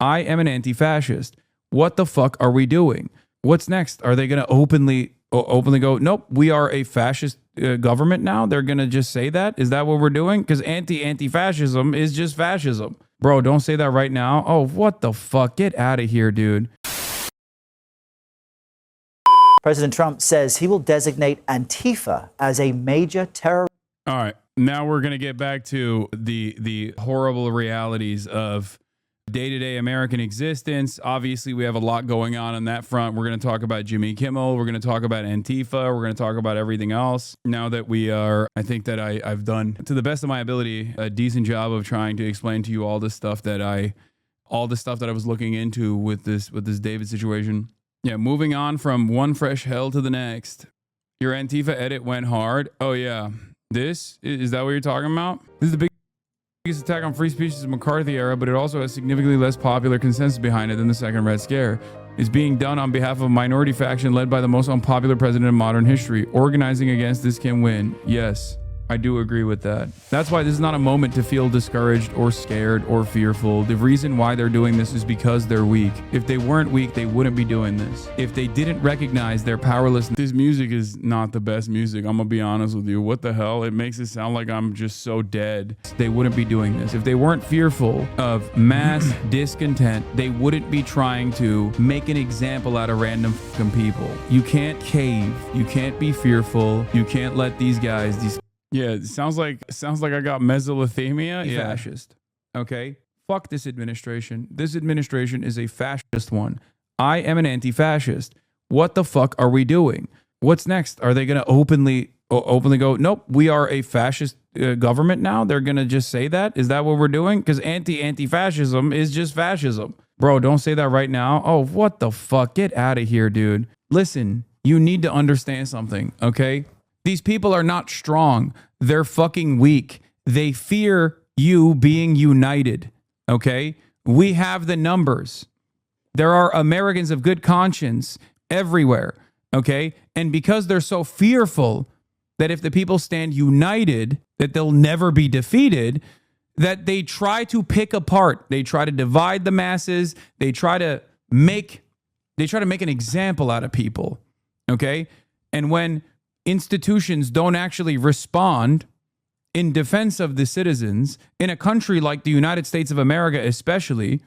I am an anti-fascist. What the fuck are we doing? What's next? Are they going to openly go, nope, we are a fascist government now? They're going to just say that? Is that what we're doing? Because anti-fascism is just fascism. Bro, don't say that right now. Oh, what the fuck? Get out of here, dude. President Trump says he will designate Antifa as a major terror. All right. Now we're going to get back to the horrible realities of day-to-day American existence. Obviously, we have a lot going on that front. We're going to talk about Jimmy Kimmel. We're going to talk about Antifa. We're going to talk about everything else. Now that we are, I think that I've done, to the best of my ability, a decent job of trying to explain to you all the stuff that I was looking into with this David situation. Yeah, moving on from one fresh hell to the next. Your Antifa edit went hard. Oh, yeah. Is that what you're talking about? This is the biggest attack on free speech since the McCarthy era, but it also has significantly less popular consensus behind it than the second Red Scare. It's being done on behalf of a minority faction led by the most unpopular president in modern history. Organizing against this can win. Yes. I do agree with that. That's why this is not a moment to feel discouraged or scared or fearful. The reason why they're doing this is because they're weak. If they weren't weak, they wouldn't be doing this. If they didn't recognize their powerlessness. This music is not the best music. I'm gonna be honest with you. What the hell? It makes it sound like I'm just so dead. They wouldn't be doing this. If they weren't fearful of mass discontent, they wouldn't be trying to make an example out of random fucking people. You can't cave. You can't be fearful. You can't let these guys, yeah, it sounds like I got mesothelioma. Yeah. Fascist. Okay. Fuck this administration. This administration is a fascist one. I am an anti-fascist. What the fuck are we doing? What's next? Are they going to openly go, nope, we are a fascist government now? They're going to just say that? Is that what we're doing? Because anti-fascism is just fascism. Bro, don't say that right now. Oh, what the fuck? Get out of here, dude. Listen, you need to understand something, okay? These people are not strong. They're fucking weak. They fear you being united. Okay? We have the numbers. There are Americans of good conscience everywhere. Okay? And because they're so fearful that if the people stand united, that they'll never be defeated, that they try to pick apart. They try to divide the masses. They try to make an example out of people. Okay? And when institutions don't actually respond in defense of the citizens in a country like the United States of America, especially,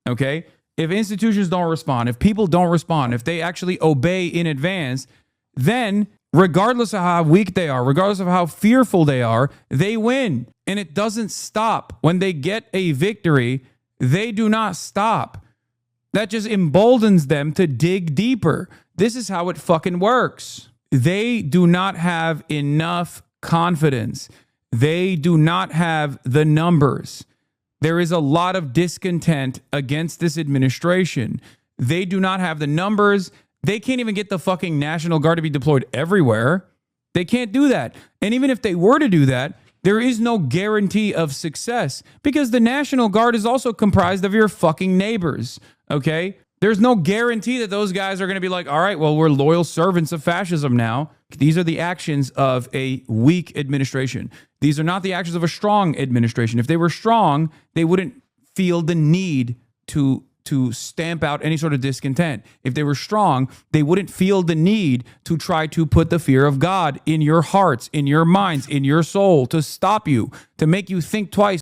okay? If institutions don't respond, if people don't respond, if they actually obey in advance, then regardless of how weak they are, regardless of how fearful they are, they win. And it doesn't stop. When they get a victory, they do not stop. That just emboldens them to dig deeper. This is how it fucking works. They do not have enough confidence. They do not have the numbers. There is a lot of discontent against this administration. They do not have the numbers. They can't even get the fucking National Guard to be deployed everywhere. They can't do that. And even if they were to do that, there is no guarantee of success because the National Guard is also comprised of your fucking neighbors, okay? There's no guarantee that those guys are going to be like, all right, well, we're loyal servants of fascism now. These are the actions of a weak administration. These are not the actions of a strong administration. If they were strong, they wouldn't feel the need to stamp out any sort of discontent. If they were strong, they wouldn't feel the need to try to put the fear of God in your hearts, in your minds, in your soul, to stop you, to make you think twice.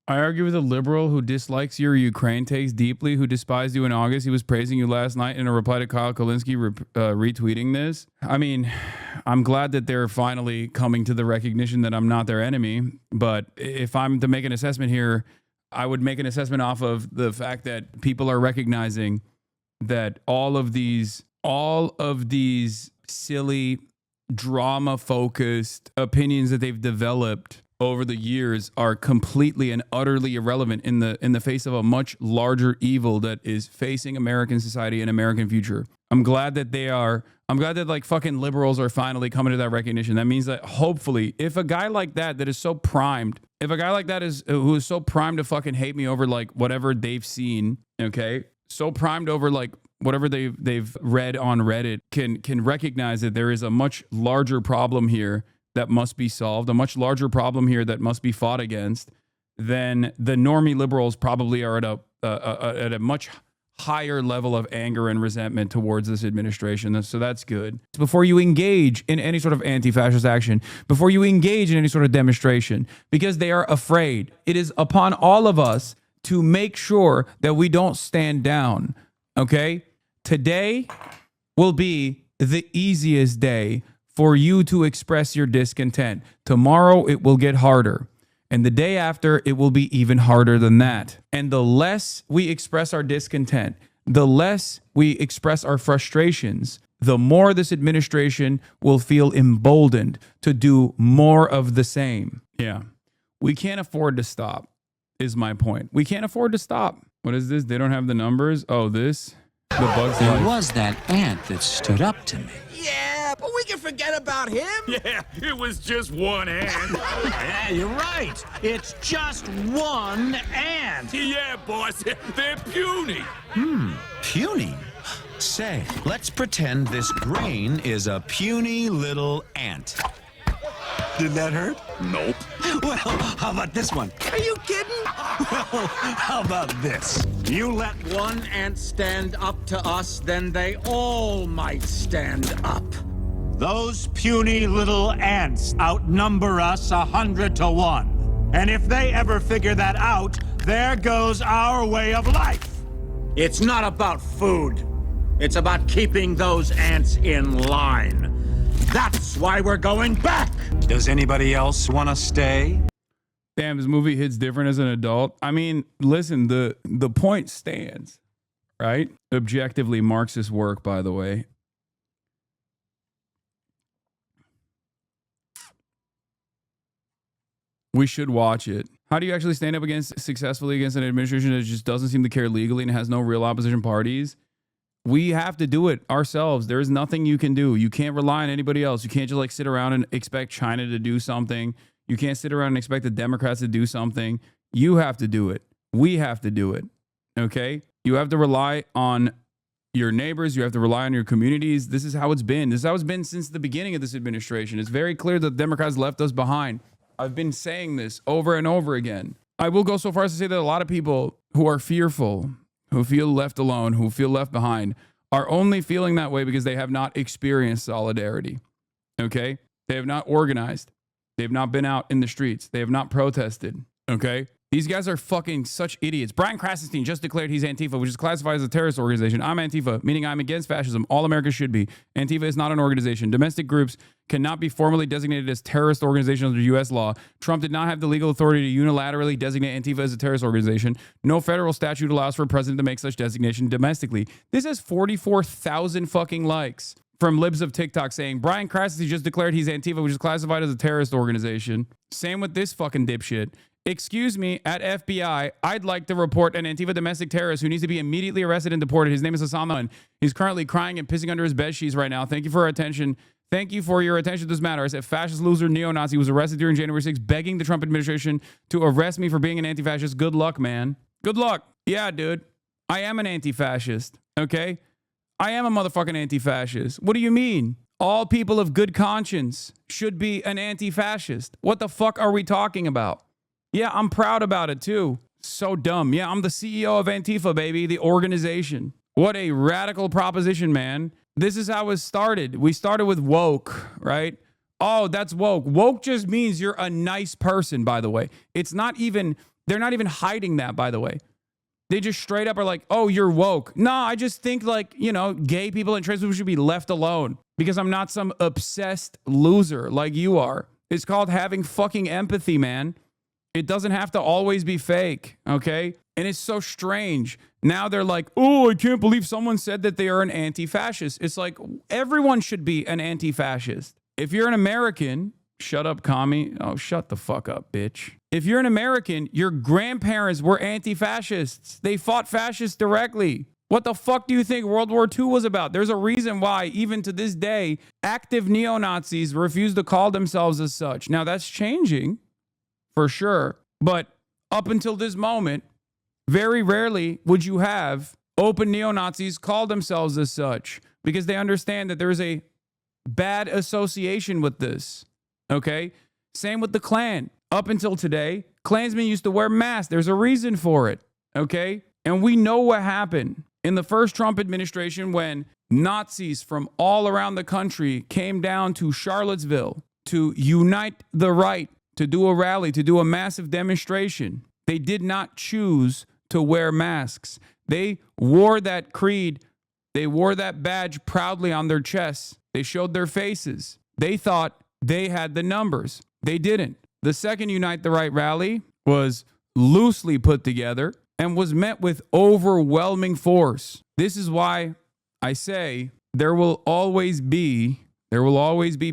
I argue with a liberal who dislikes your Ukraine takes deeply, who despised you in August. He was praising you last night in a reply to Kyle Kulinski retweeting this. I mean, I'm glad that they're finally coming to the recognition that I'm not their enemy. But if I'm to make an assessment here, I would make an assessment off of the fact that people are recognizing that all of these silly, drama-focused opinions that they've developed over the years are completely and utterly irrelevant in the face of a much larger evil that is facing American society and American future. I'm glad that like fucking liberals are finally coming to that recognition. That means that hopefully if a guy like that is so primed, who is so primed to fucking hate me over like whatever they've seen, okay? So primed over like whatever they've read on Reddit can recognize that there is a much larger problem here that must be solved, a much larger problem here that must be fought against, then the normie liberals probably are at at a much higher level of anger and resentment towards this administration. So that's good. Before you engage in any sort of anti-fascist action, before you engage in any sort of demonstration, because they are afraid, it is upon all of us to make sure that we don't stand down. Okay? Today will be the easiest day for you to express your discontent. Tomorrow it will get harder. And the day after, it will be even harder than that. And the less we express our discontent, the less we express our frustrations, the more this administration will feel emboldened to do more of the same. Yeah. We can't afford to stop, is my point. We can't afford to stop. What is this? They don't have the numbers? Oh, this? The Bugs There Life. was that ant that stood up to me. Yeah, but we can forget about him. Yeah, it was just one ant. Yeah, you're right. It's just one ant. Yeah, boss, they're puny. Puny? Say, let's pretend this grain is a puny little ant. Did that hurt? Nope. Well, how about this one? Are you kidding? Well, how about this? You let one ant stand up to us, then they all might stand up. Those puny little ants outnumber us 100 to 1. And if they ever figure that out, there goes our way of life. It's not about food. It's about keeping those ants in line. That's why we're going back. Does anybody else want to stay? Damn, this movie hits different as an adult. I mean, listen, the point stands, right? Objectively Marxist work, by the way. We should watch it. How do you actually stand up successfully against an administration that just doesn't seem to care legally and has no real opposition parties? We have to do it ourselves. There is nothing you can do. You can't rely on anybody else. You can't just like sit around and expect China to do something. You can't sit around and expect the Democrats to do something. You have to do it. We have to do it. Okay? You have to rely on your neighbors. You have to rely on your communities. This is how it's been. This is how it's been since the beginning of this administration. It's very clear that the Democrats left us behind. I've been saying this over and over again. I will go so far as to say that a lot of people who are fearful, who feel left alone, who feel left behind, are only feeling that way because they have not experienced solidarity. Okay? They have not organized. They have not been out in the streets. They have not protested. Okay? These guys are fucking such idiots. Brian Krassenstein just declared he's Antifa, which is classified as a terrorist organization. I'm Antifa, meaning I'm against fascism. All Americans should be. Antifa is not an organization. Domestic groups cannot be formally designated as terrorist organizations under U.S. law. Trump did not have the legal authority to unilaterally designate Antifa as a terrorist organization. No federal statute allows for a president to make such designation domestically. This has 44,000 fucking likes from libs of TikTok saying Brian Krassenstein just declared he's Antifa, which is classified as a terrorist organization. Same with this fucking dipshit. Excuse me, at FBI, I'd like to report an Antifa domestic terrorist who needs to be immediately arrested and deported. His name is Hasanabi. He's currently crying and pissing under his bed sheets right now. Thank you for your attention. Thank you for your attention to this matter. I said fascist loser neo-Nazi was arrested during January 6th, begging the Trump administration to arrest me for being an anti-fascist. Good luck, man. Good luck. Yeah, dude. I am an anti-fascist. Okay? I am a motherfucking anti-fascist. What do you mean? All people of good conscience should be an anti-fascist. What the fuck are we talking about? Yeah, I'm proud about it too. So dumb. Yeah, I'm the CEO of Antifa, baby, the organization. What a radical proposition, man. This is how it started. We started with woke, right? Oh, that's woke. Woke just means you're a nice person, by the way. It's not even, they're not even hiding that, by the way. They just straight up are like, oh, you're woke. No, I just think like, you know, gay people and trans people should be left alone because I'm not some obsessed loser like you are. It's called having fucking empathy, man. It doesn't have to always be fake, okay? And it's so strange. Now they're like, oh, I can't believe someone said that they are an anti-fascist. It's like, everyone should be an anti-fascist. If you're an American, shut up, commie. Oh, shut the fuck up, bitch. If you're an American, your grandparents were anti-fascists. They fought fascists directly. What the fuck do you think World War II was about? There's a reason why, even to this day, active neo-Nazis refuse to call themselves as such. Now, that's changing. For sure. But up until this moment, very rarely would you have open neo-Nazis call themselves as such because they understand that there is a bad association with this. Okay? Same with the Klan. Up until today, Klansmen used to wear masks. There's a reason for it. Okay? And we know what happened in the first Trump administration when Nazis from all around the country came down to Charlottesville to unite the right, to do a rally, to do a massive demonstration. They did not choose to wear masks. They wore that creed. They wore that badge proudly on their chests. They showed their faces. They thought they had the numbers. They didn't. The second Unite the Right rally was loosely put together and was met with overwhelming force. This is why I say there will always be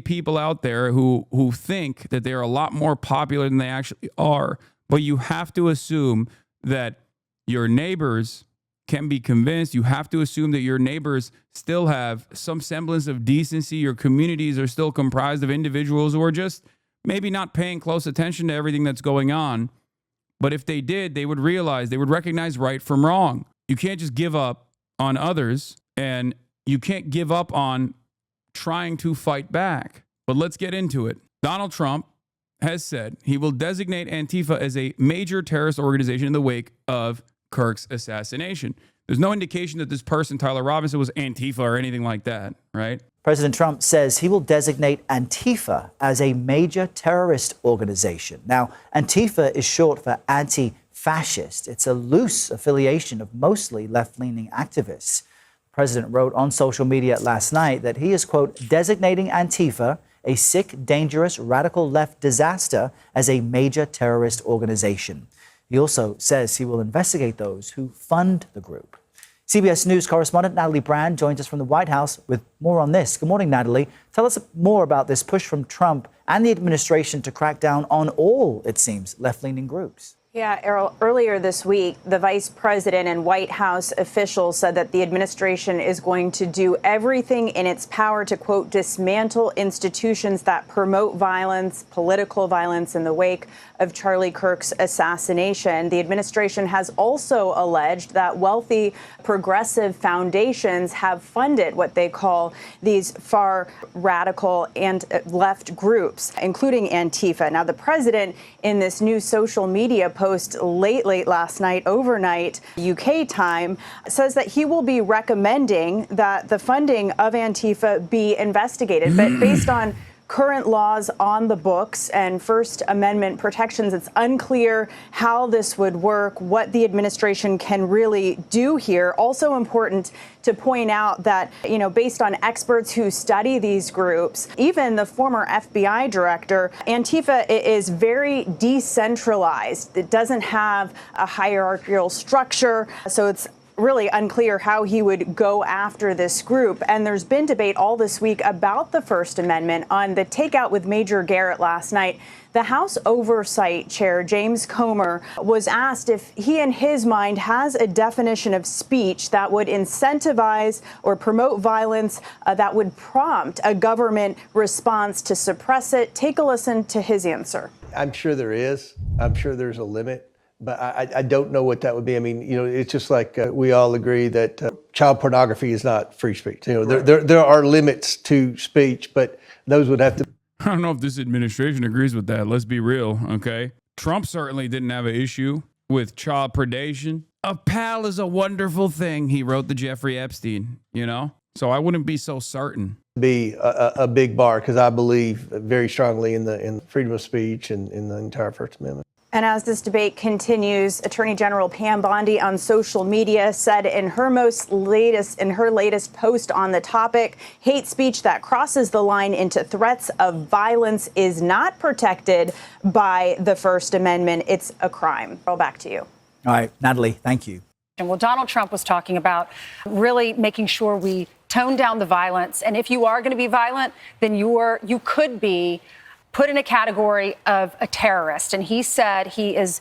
people out there who think that they're a lot more popular than they actually are. But you have to assume that your neighbors can be convinced. You have to assume that your neighbors still have some semblance of decency. Your communities are still comprised of individuals who are just maybe not paying close attention to everything that's going on. But if they did, they would realize, they would recognize right from wrong. You can't just give up on others, and you can't give up on trying to fight back. But let's get into it. Donald Trump has said he will designate Antifa as a major terrorist organization in the wake of Kirk's assassination. There's no indication that this person, Tyler Robinson, was Antifa or anything like that, right? President Trump says he will designate Antifa as a major terrorist organization. Now, Antifa is short for anti-fascist. It's a loose affiliation of mostly left-leaning activists. The president wrote on social media last night that he is, quote, designating Antifa, a sick, dangerous, radical left disaster, as a major terrorist organization. He also says he will investigate those who fund the group. CBS News correspondent Natalie Brand joins us from the White House with more on this. Good morning, Natalie. Tell us more about this push from Trump and the administration to crack down on all, it seems, left-leaning groups. Yeah, Errol, earlier this week, the vice president and White House officials said that the administration is going to do everything in its power to, quote, dismantle institutions that promote violence, political violence in the wake of Charlie Kirk's assassination. The administration has also alleged that wealthy progressive foundations have funded what they call these far radical and left groups, including Antifa. Now, the president, in this new social media post late last night, overnight UK time, says that he will be recommending that the funding of Antifa be investigated. But based on current laws on the books and First Amendment protections, it's unclear how this would work, what the administration can really do here. Also important to point out that, you know, based on experts who study these groups, even the former FBI director, Antifa is very decentralized. It doesn't have a hierarchical structure, so it's really unclear how he would go after this group. And there's been debate all this week about the First Amendment. On the Takeout with Major Garrett last night, the House Oversight Chair, James Comer, was asked if he, in his mind, has a definition of speech that would incentivize or promote violence that would prompt a government response to suppress it. Take a listen to his answer. I'm sure there is. I'm sure there's a limit. But I don't know what that would be. I mean, you know, it's just like we all agree that child pornography is not free speech. You know, there are limits to speech, but those would have to. I don't know if this administration agrees with that. Let's be real, okay? Trump certainly didn't have an issue with child predation. A pal is a wonderful thing, he wrote to Jeffrey Epstein, you know? So I wouldn't be so certain. Be a big bar, because I believe very strongly in freedom of speech and in the entire First Amendment. And as this debate continues, Attorney General Pam Bondi on social media said in her latest post on the topic, hate speech that crosses the line into threats of violence is not protected by the First Amendment. It's a crime. Roll back to you. All right, Natalie, thank you. Well, Donald Trump was talking about really making sure we tone down the violence. And if you are going to be violent, then you could be put in a category of a terrorist. And he said the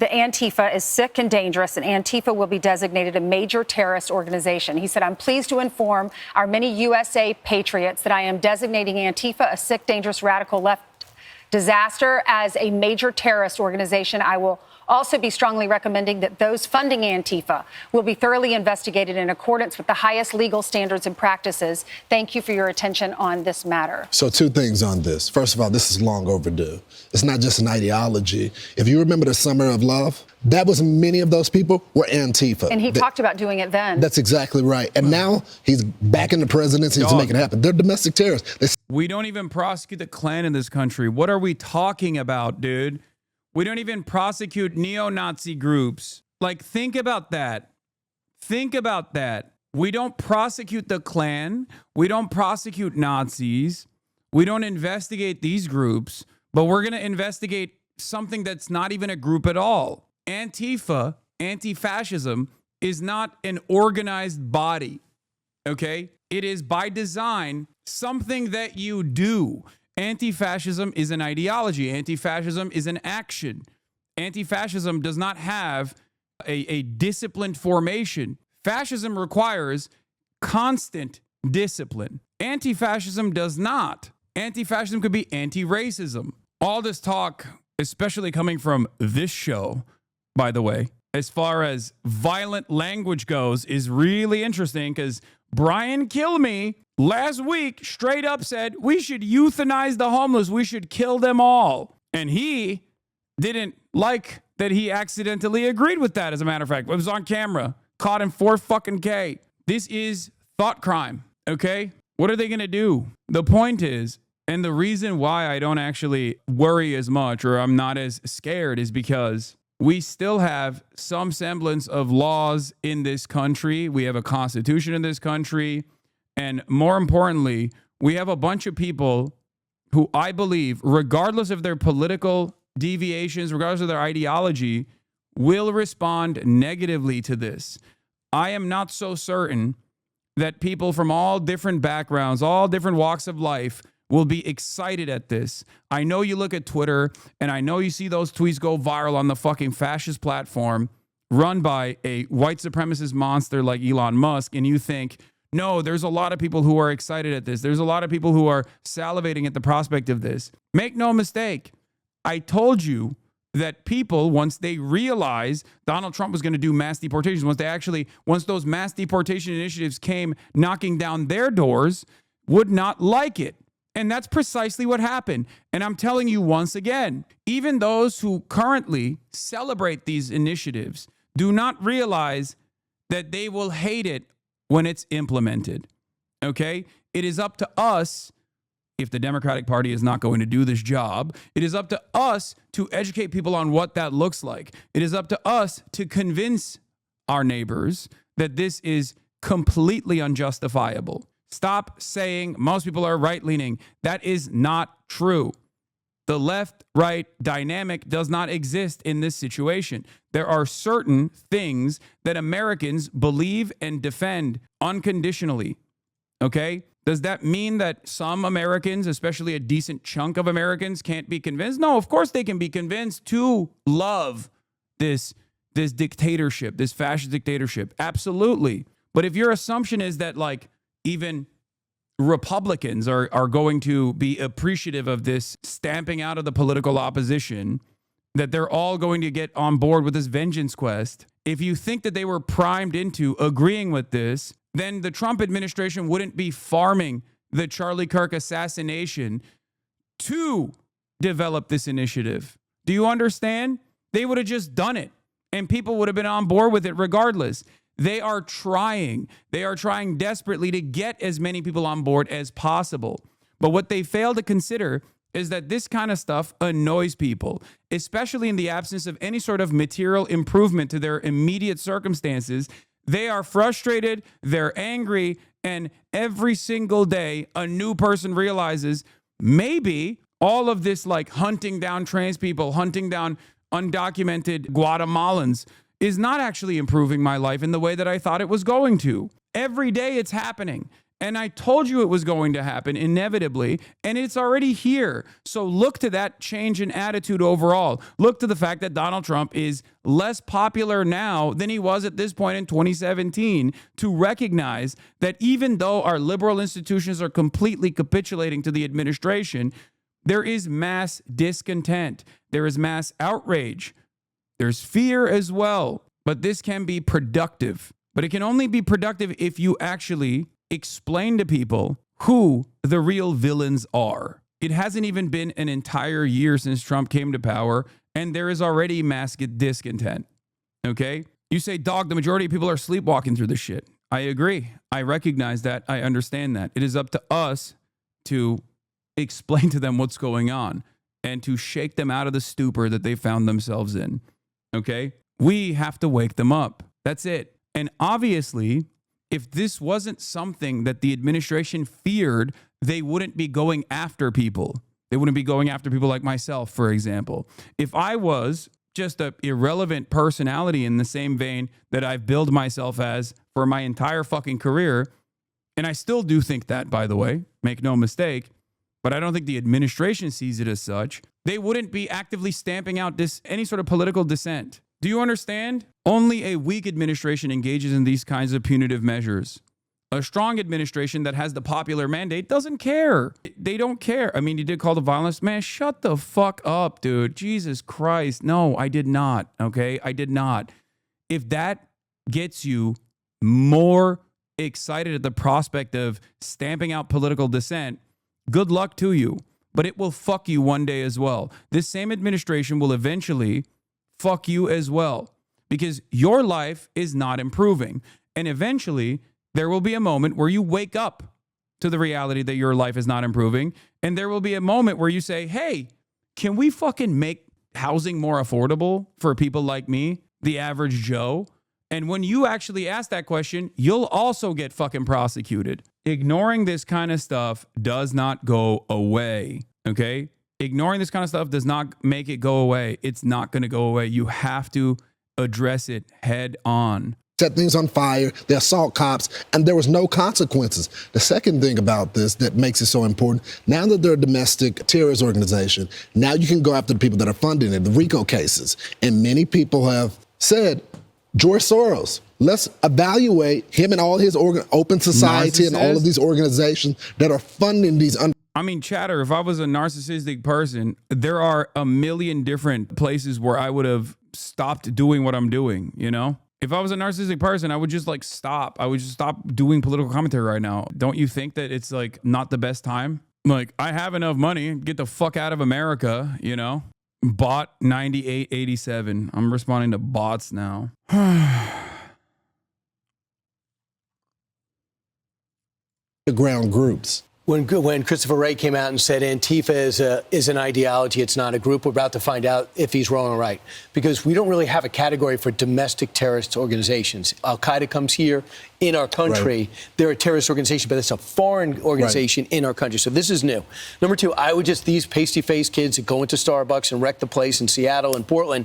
Antifa is sick and dangerous, and Antifa will be designated a major terrorist organization. He said, I'm pleased to inform our many USA patriots that I am designating Antifa a sick, dangerous, radical left disaster as a major terrorist organization. I will also be strongly recommending that those funding Antifa will be thoroughly investigated in accordance with the highest legal standards and practices. Thank you for your attention on this matter. So 2 things on this. First of all, this is long overdue. It's not just an ideology. If you remember the Summer of Love, that was many of those people were Antifa. And he talked about doing it then. That's exactly right. And now he's back in the presidency to make it happen. They're domestic terrorists. We don't even prosecute the Klan in this country. What are we talking about, dude? We don't even prosecute neo-Nazi groups. Like, think about that. Think about that. We don't prosecute the Klan. We don't prosecute Nazis. We don't investigate these groups, but we're going to investigate something that's not even a group at all. Antifa, anti-fascism, is not an organized body, okay? It is by design something that you do. Anti-fascism is an ideology. Anti-fascism is an action. Anti-fascism does not have a disciplined formation. Fascism requires constant discipline. Anti-fascism does not. Anti-fascism could be anti-racism. All this talk, especially coming from this show, by the way, as far as violent language goes, is really interesting because Brian Kilmeade last week straight up said we should euthanize the homeless. We should kill them all. And he didn't like that he accidentally agreed with that, as a matter of fact. It was on camera. Caught in 4K. This is thought crime, okay? What are they going to do? The point is, and the reason why I don't actually worry as much or I'm not as scared is because we still have some semblance of laws in this country. We have a constitution in this country. And more importantly, we have a bunch of people who I believe, regardless of their political deviations, regardless of their ideology, will respond negatively to this. I am not so certain that people from all different backgrounds, all different walks of life will be excited at this. I know you look at Twitter and I know you see those tweets go viral on the fucking fascist platform run by a white supremacist monster like Elon Musk, and you think, no, there's a lot of people who are excited at this. There's a lot of people who are salivating at the prospect of this. Make no mistake. I told you that people, once they realize Donald Trump was going to do mass deportations, once those mass deportation initiatives came knocking down their doors, would not like it. And that's precisely what happened. And I'm telling you once again, even those who currently celebrate these initiatives do not realize that they will hate it when it's implemented. Okay? It is up to us. If the Democratic Party is not going to do this job, it is up to us to educate people on what that looks like. It is up to us to convince our neighbors that this is completely unjustifiable. Stop saying most people are right-leaning. That is not true. The left-right dynamic does not exist in this situation. There are certain things that Americans believe and defend unconditionally. Okay? Does that mean that some Americans, especially a decent chunk of Americans, can't be convinced? No, of course they can be convinced to love this dictatorship, this fascist dictatorship. Absolutely. But if your assumption is that, like, even Republicans are going to be appreciative of this stamping out of the political opposition, that they're all going to get on board with this vengeance quest, if you think that they were primed into agreeing with this, then the Trump administration wouldn't be farming the Charlie Kirk assassination to develop this initiative. Do you understand? They would have just done it, and people would have been on board with it regardless. They are trying. They are trying desperately to get as many people on board as possible. But what they fail to consider is that this kind of stuff annoys people, especially in the absence of any sort of material improvement to their immediate circumstances. They are frustrated, they're angry, and every single day a new person realizes maybe all of this, like hunting down trans people, hunting down undocumented Guatemalans, is not actually improving my life in the way that I thought it was going to. Every day it's happening. And I told you it was going to happen inevitably, and it's already here. So look to that change in attitude overall. Look to the fact that Donald Trump is less popular now than he was at this point in 2017 to recognize that even though our liberal institutions are completely capitulating to the administration, there is mass discontent. There is mass outrage. There's fear as well, but this can be productive. But it can only be productive if you actually explain to people who the real villains are. It hasn't even been an entire year since Trump came to power, and there is already mass discontent. Okay? You say, dog, the majority of people are sleepwalking through this shit. I agree. I recognize that. I understand that. It is up to us to explain to them what's going on and to shake them out of the stupor that they found themselves in. Okay? We have to wake them up. That's it. And obviously, if this wasn't something that the administration feared, they wouldn't be going after people. They wouldn't be going after people like myself, for example. If I was just an irrelevant personality in the same vein that I've billed myself as for my entire fucking career, and I still do think that, by the way, make no mistake, but I don't think the administration sees it as such, they wouldn't be actively stamping out any sort of political dissent. Do you understand? Only a weak administration engages in these kinds of punitive measures. A strong administration that has the popular mandate doesn't care. They don't care. I mean, you did call the violence. Man, shut the fuck up, dude. Jesus Christ. No, I did not. Okay? I did not. If that gets you more excited at the prospect of stamping out political dissent, good luck to you. But it will fuck you one day as well. This same administration will eventually fuck you as well, because your life is not improving. And eventually, there will be a moment where you wake up to the reality that your life is not improving. And there will be a moment where you say, hey, can we fucking make housing more affordable for people like me, the average Joe? And when you actually ask that question, you'll also get fucking prosecuted. Ignoring this kind of stuff does not go away, okay? Ignoring this kind of stuff does not make it go away. It's not going to go away. You have to address it head on. Set things on fire, they assault cops, and there was no consequences. The second thing about this that makes it so important, now that they're a domestic terrorist organization, now you can go after the people that are funding it, the RICO cases. And many people have said, George Soros, let's evaluate him and all his Open Society and all of these organizations that are funding these. I mean, Chatter, if I was a narcissistic person, there are a million different places where I would have stopped doing what I'm doing, you know? If I was a narcissistic person, I would just like stop. I would just stop doing political commentary right now. Don't you think that it's like not the best time? Like, I have enough money, get the fuck out of America, you know? Bot 9887. I'm responding to bots now. Ground groups. When Christopher Wray came out and said Antifa is an ideology, it's not a group, we're about to find out if he's wrong or right. Because we don't really have a category for domestic terrorist organizations. Al-Qaeda comes here in our country. Right. They're a terrorist organization, but it's a foreign organization in our country. So this is new. Number two, these pasty-faced kids that go into Starbucks and wreck the place in Seattle and Portland,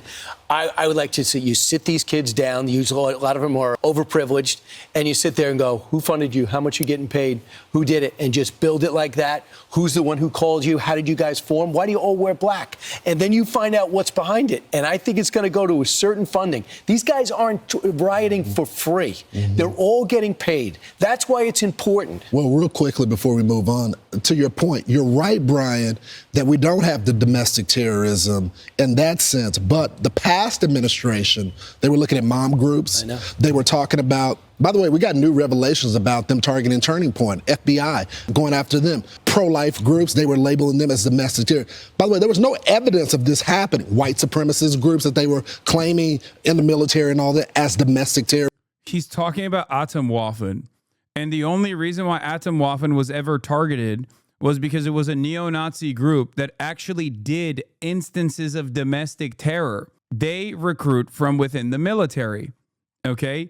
I would like to see you sit these kids down. Usually a lot of them are overprivileged. And you sit there and go, who funded you? How much are you getting paid? Who did it? And just build it like that. Who's the one who called you? How did you guys form? Why do you all wear black? And then you find out what's behind it. And I think it's going to go to a certain funding. These guys aren't rioting for free. Mm-hmm. They're all getting paid. That's why it's important. Well, real quickly before we move on, to your point, you're right, Brian, that we don't have the domestic terrorism in that sense. But the past administration, they were looking at mom groups. I know. They were talking about, by the way, we got new revelations about them targeting Turning Point, FBI, going after them. Pro-life groups, they were labeling them as domestic terror. By the way, there was no evidence of this happening. White supremacist groups that they were claiming in the military and all that as domestic terror. He's talking about Atomwaffen. And the only reason why Atomwaffen was ever targeted was because it was a neo-Nazi group that actually did instances of domestic terror. They recruit from within the military, okay?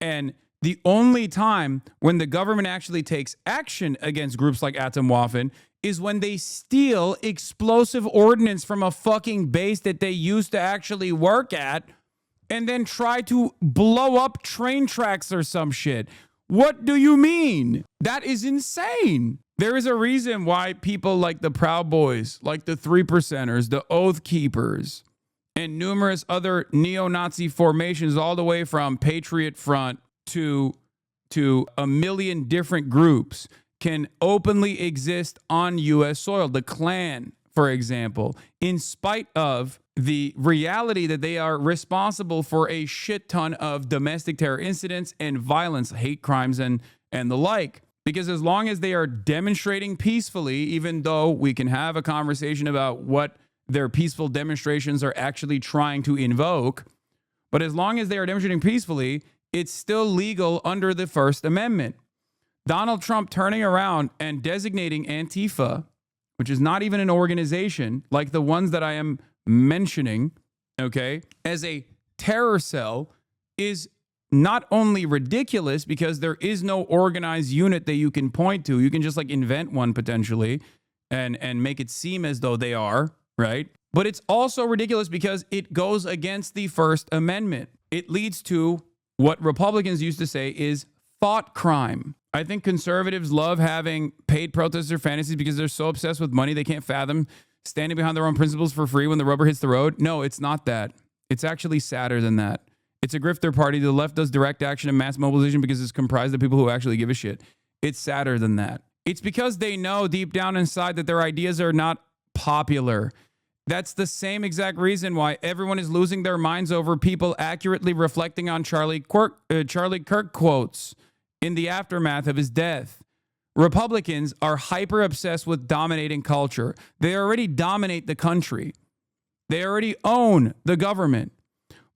And the only time when the government actually takes action against groups like Atomwaffen is when they steal explosive ordnance from a fucking base that they used to actually work at and then try to blow up train tracks or some shit. What do you mean? That is insane. There is a reason why people like the Proud Boys, like the 3%ers, the Oath Keepers, and numerous other neo-Nazi formations all the way from Patriot Front to a million different groups can openly exist on U.S. soil. The Klan, for example, in spite of the reality that they are responsible for a shit ton of domestic terror incidents and violence, hate crimes, and the like. Because as long as they are demonstrating peacefully, even though we can have a conversation about what their peaceful demonstrations are actually trying to invoke, but as long as they are demonstrating peacefully, it's still legal under the First Amendment. Donald Trump turning around and designating Antifa, which is not even an organization like the ones that I am mentioning, okay, as a terror cell is not only ridiculous because there is no organized unit that you can point to. You can just like invent one potentially and make it seem as though they are, right? But it's also ridiculous because it goes against the First Amendment. It leads to what Republicans used to say is thought crime. I think conservatives love having paid protester fantasies because they're so obsessed with money they can't fathom standing behind their own principles for free when the rubber hits the road. No, it's not that. It's actually sadder than that. It's a grifter party. The left does direct action and mass mobilization because it's comprised of people who actually give a shit. It's sadder than that. It's because they know deep down inside that their ideas are not popular. That's the same exact reason why everyone is losing their minds over people accurately reflecting on Charlie Kirk quotes in the aftermath of his death. Republicans are hyper obsessed with dominating culture. They already dominate the country. They already own the government.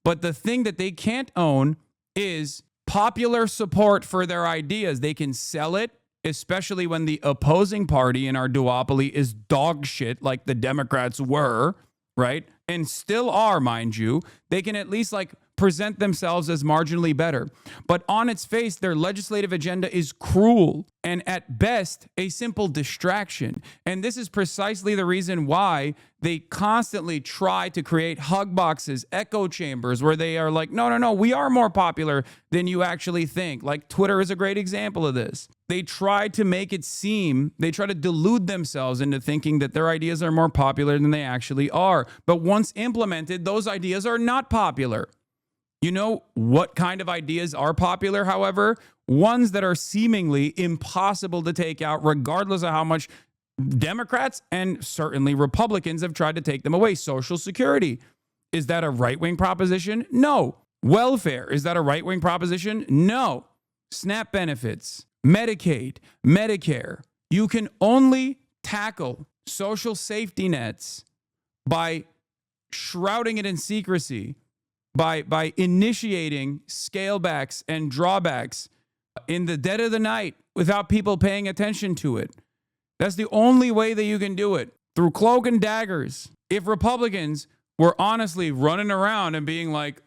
But the thing that they can't own is popular support for their ideas. They can sell it, especially when the opposing party in our duopoly is dog shit like the Democrats were, right? And still are, mind you. They can at least like present themselves as marginally better. But on its face, their legislative agenda is cruel and at best a simple distraction. And this is precisely the reason why they constantly try to create hug boxes, echo chambers, where they are like, no, we are more popular than you actually think. Like Twitter is a great example of this. They try to make it seem, they try to delude themselves into thinking that their ideas are more popular than they actually are. But once implemented, those ideas are not popular. You know what kind of ideas are popular, however? Ones that are seemingly impossible to take out, regardless of how much Democrats and certainly Republicans have tried to take them away. Social Security. Is that a right-wing proposition? No. Welfare. Is that a right-wing proposition? No. SNAP benefits, Medicaid, Medicare. You can only tackle social safety nets by shrouding it in secrecy, by initiating scalebacks and drawbacks in the dead of the night without people paying attention to it. That's the only way that you can do it, through cloak and daggers. If Republicans were honestly running around and being like,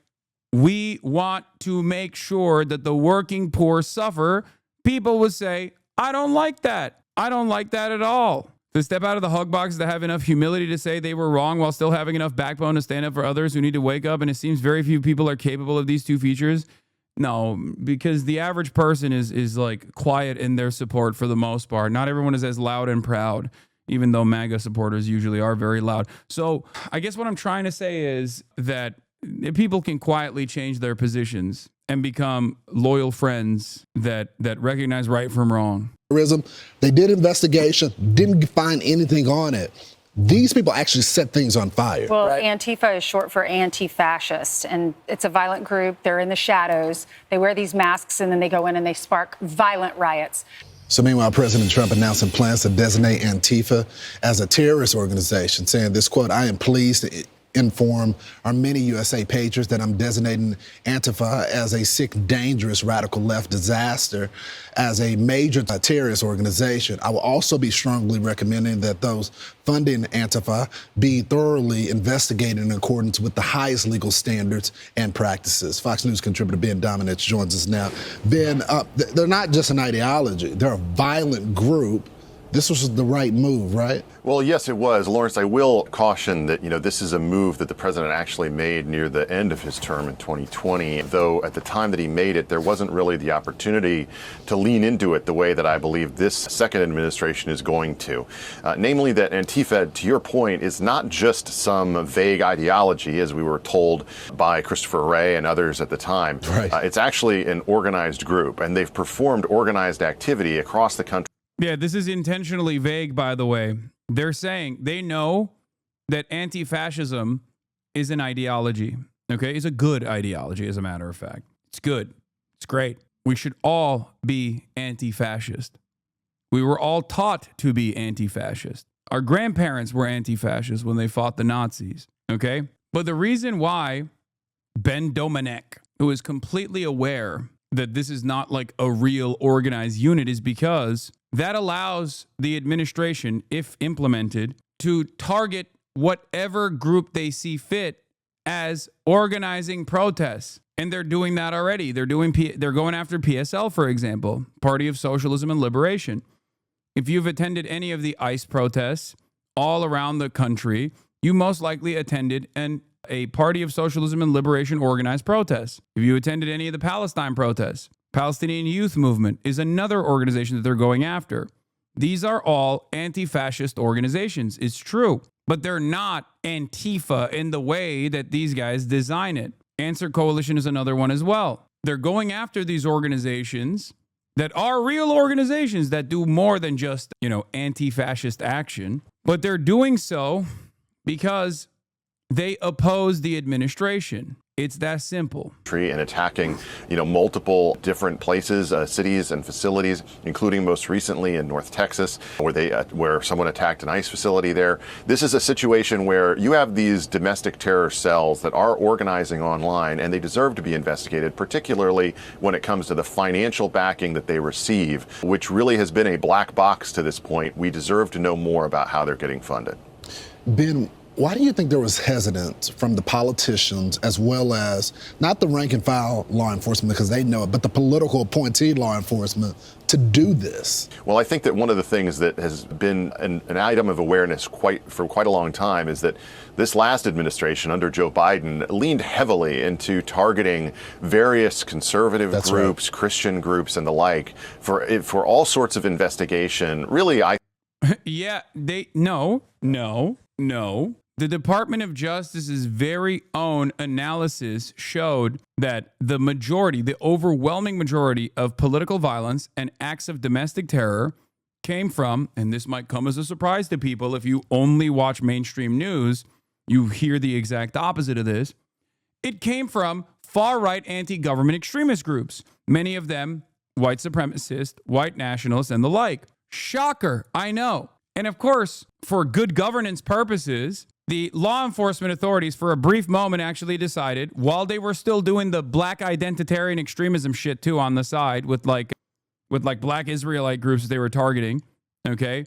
we want to make sure that the working poor suffer, people would say, I don't like that. I don't like that at all. To step out of the hug box, to have enough humility to say they were wrong while still having enough backbone to stand up for others who need to wake up. And it seems very few people are capable of these two features. No, because the average person is like quiet in their support for the most part. Not everyone is as loud and proud, even though MAGA supporters usually are very loud. So I guess what I'm trying to say is that people can quietly change their positions and become loyal friends that recognize right from wrong. They did investigation, didn't find anything on it. These people actually set things on fire. Well, right? Antifa is short for anti-fascist, and it's a violent group. They're in the shadows. They wear these masks, and then they go in and they spark violent riots. So meanwhile, President Trump announcing plans to designate Antifa as a terrorist organization, saying this, quote, I am pleased to inform our many USA patriots that I'm designating Antifa as a sick, dangerous, radical left disaster, as a major terrorist organization. I will also be strongly recommending that those funding Antifa be thoroughly investigated in accordance with the highest legal standards and practices. Fox News contributor Ben Dominich joins us now. Ben, they're not just an ideology, they're a violent group. This was the right move, right? Well, yes, it was. Lawrence, I will caution that, this is a move that the president actually made near the end of his term in 2020, though at the time that he made it, there wasn't really the opportunity to lean into it the way that I believe this second administration is going to. Namely that Antifa, to your point, is not just some vague ideology, as we were told by Christopher Wray and others at the time. Right. It's actually an organized group, and they've performed organized activity across the country. Yeah, this is intentionally vague, by the way. They're saying they know that anti-fascism is an ideology. Okay, it's a good ideology, as a matter of fact. It's good. It's great. We should all be anti-fascist. We were all taught to be anti-fascist. Our grandparents were anti-fascist when they fought the Nazis. Okay, but the reason why Ben Domenech, who is completely aware that this is not like a real organized unit, is because that allows the administration, if implemented, to target whatever group they see fit as organizing protests. And they're doing that already. They're going after PSL, for example, Party of Socialism and Liberation. If you've attended any of the ICE protests all around the country, you most likely attended a Party of Socialism and Liberation organized protest. If you attended any of the Palestine protests, Palestinian Youth Movement is another organization that they're going after. These are all anti-fascist organizations. It's true, but they're not Antifa in the way that these guys design it. Answer Coalition is another one as well. They're going after these organizations that are real organizations that do more than just, anti-fascist action, but they're doing so because they oppose the administration. It's that simple. And attacking, multiple different places, cities and facilities, including most recently in North Texas, where someone attacked an ICE facility there. This is a situation where you have these domestic terror cells that are organizing online, and they deserve to be investigated, particularly when it comes to the financial backing that they receive, which really has been a black box to this point. We deserve to know more about how they're getting funded. Ben, why do you think there was hesitance from the politicians, as well as not the rank and file law enforcement, because they know it, but the political appointee law enforcement to do this? Well, I think that one of the things that has been an item of awareness for quite a long time is that this last administration under Joe Biden leaned heavily into targeting various conservative groups, right, Christian groups, and the like for all sorts of investigation. Really, yeah, no. The Department of Justice's very own analysis showed that the overwhelming majority of political violence and acts of domestic terror came from, and this might come as a surprise to people if you only watch mainstream news, you hear the exact opposite of this. It came from far-right anti-government extremist groups, many of them white supremacists, white nationalists, and the like. Shocker, I know. And of course, for good governance purposes, the law enforcement authorities for a brief moment actually decided, while they were still doing the black identitarian extremism shit too on the side with black Israelite groups that they were targeting, okay?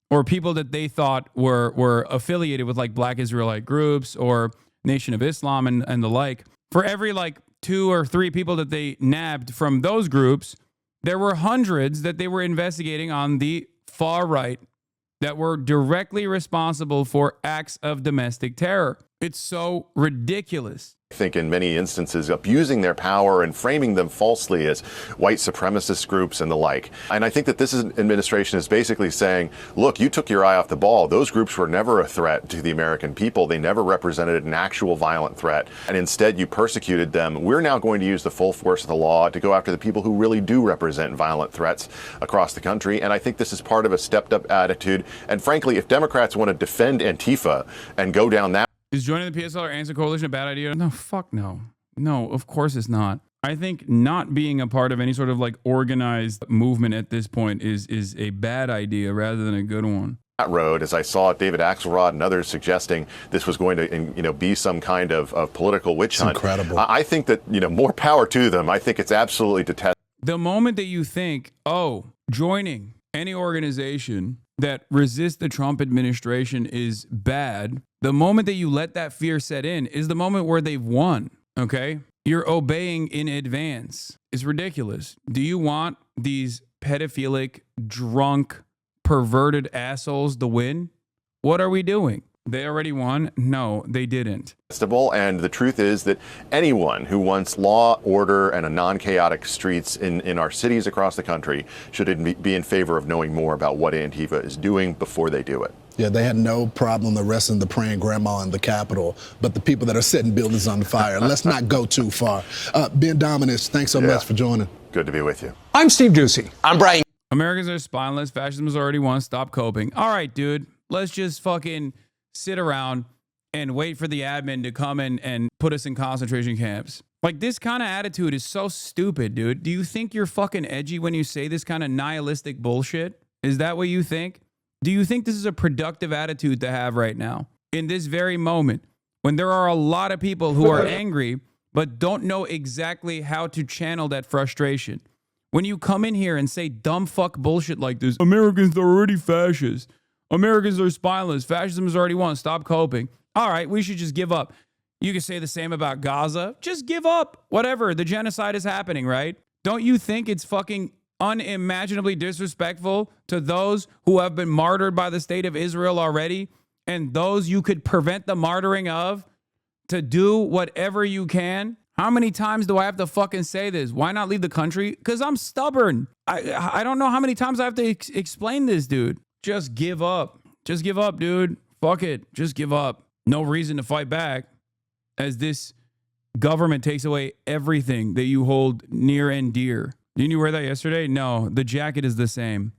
Or people that they thought were affiliated with like black Israelite groups or Nation of Islam and the like. For every 2 or 3 people that they nabbed from those groups, there were hundreds that they were investigating on the far right that were directly responsible for acts of domestic terror. It's so ridiculous. I think in many instances abusing their power and framing them falsely as white supremacist groups and the like. And I think that this administration is basically saying, look, you took your eye off the ball. Those groups were never a threat to the American people. They never represented an actual violent threat. And instead you persecuted them. We're now going to use the full force of the law to go after the people who really do represent violent threats across the country. And I think this is part of a stepped up attitude. And frankly, if Democrats want to defend Antifa and go down that, is joining the PSL or Answer Coalition a bad idea? No, fuck no. No, of course it's not. I think not being a part of any sort of organized movement at this point is a bad idea rather than a good one. That road, as I saw David Axelrod and others suggesting this was going to be some kind of political witch hunt. Incredible. I think that more power to them. I think it's absolutely detestable. The moment that you think, joining any organization that resists the Trump administration is bad, the moment that you let that fear set in is the moment where they've won, okay? You're obeying in advance. It's ridiculous. Do you want these pedophilic, drunk, perverted assholes to win? What are we doing? They already won? No, they didn't. And the truth is that anyone who wants law, order, and a non-chaotic streets in our cities across the country should be in favor of knowing more about what Antifa is doing before they do it. Yeah, they had no problem arresting the praying grandma in the Capitol, but the people that are setting buildings on fire. Let's not go too far. Ben Dominus, thanks so much for joining. Good to be with you. I'm Steve Ducey. I'm Brian. Americans are spineless. Fascism has already won. Stop coping. All right, dude. Let's just fucking sit around and wait for the admin to come in and put us in concentration camps. Like, this kind of attitude is so stupid, dude. Do you think you're fucking edgy when you say this kind of nihilistic bullshit? Is that what you think? Do you think this is a productive attitude to have right now? In this very moment, when there are a lot of people who are angry, but don't know exactly how to channel that frustration. When you come in here and say dumb fuck bullshit like this, Americans are already fascist. Americans are spineless. Fascism has already won. Stop coping. All right, we should just give up. You can say the same about Gaza. Just give up. Whatever. The genocide is happening, right? Don't you think it's fucking unimaginably disrespectful to those who have been martyred by the state of Israel already and those you could prevent the martyring of to do whatever you can? How many times do I have to fucking say this? Why not leave the country? Because I'm stubborn. I don't know how many times I have to explain this, dude. Just give up. Just give up, dude. Fuck it. Just give up. No reason to fight back as this government takes away everything that you hold near and dear. Didn't you wear that yesterday? No, the jacket is the same.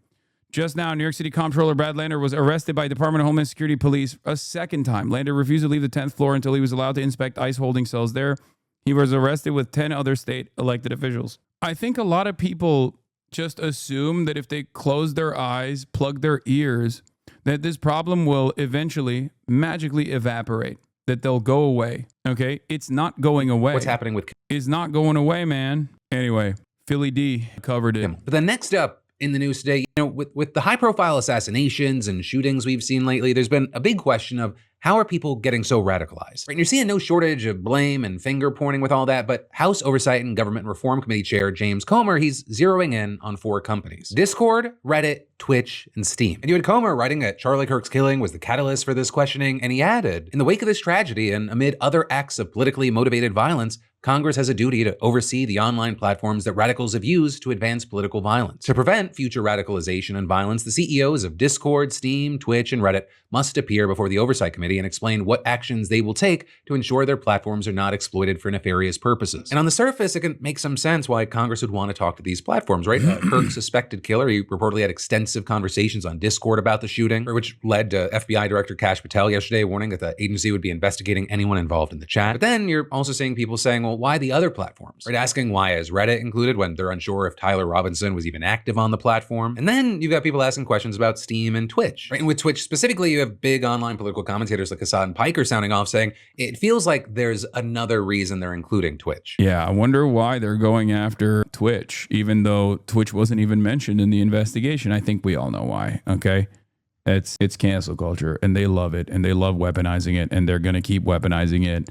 Just now, New York City Comptroller Brad Lander was arrested by Department of Homeland Security police a second time. Lander refused to leave the 10th floor until he was allowed to inspect ICE holding cells there. He was arrested with 10 other state elected officials. I think a lot of people just assume that if they close their eyes, plug their ears, that this problem will eventually magically evaporate, that they'll go away. Okay? It's not going away. What's happening with... It's not going away, man. Anyway, Philly D covered it. But then next up in the news today, with the high-profile assassinations and shootings we've seen lately, there's been a big question of how are people getting so radicalized? Right? And you're seeing no shortage of blame and finger pointing with all that, but House Oversight and Government Reform Committee Chair James Comer, he's zeroing in on 4 companies: Discord, Reddit, Twitch, and Steam. And you had Comer writing that Charlie Kirk's killing was the catalyst for this questioning, and he added, in the wake of this tragedy and amid other acts of politically motivated violence, Congress has a duty to oversee the online platforms that radicals have used to advance political violence. To prevent future radicalization and violence, the CEOs of Discord, Steam, Twitch, and Reddit must appear before the Oversight Committee and explain what actions they will take to ensure their platforms are not exploited for nefarious purposes. And on the surface, it can make some sense why Congress would want to talk to these platforms, right? Kirk's suspected killer, he reportedly had extensive conversations on Discord about the shooting, which led to FBI Director Kash Patel yesterday warning that the agency would be investigating anyone involved in the chat. But then you're also seeing people saying, well, why the other platforms? Right? Asking why is Reddit included when they're unsure if Tyler Robinson was even active on the platform. And then you've got people asking questions about Steam and Twitch. Right? And with Twitch specifically, you have big online political commentators like HASAN Piker sounding off saying it feels like there's another reason they're including Twitch. Yeah, I wonder why they're going after Twitch, even though Twitch wasn't even mentioned in the investigation. I think we all know why, okay? It's cancel culture, and they love it, and they love weaponizing it, and they're going to keep weaponizing it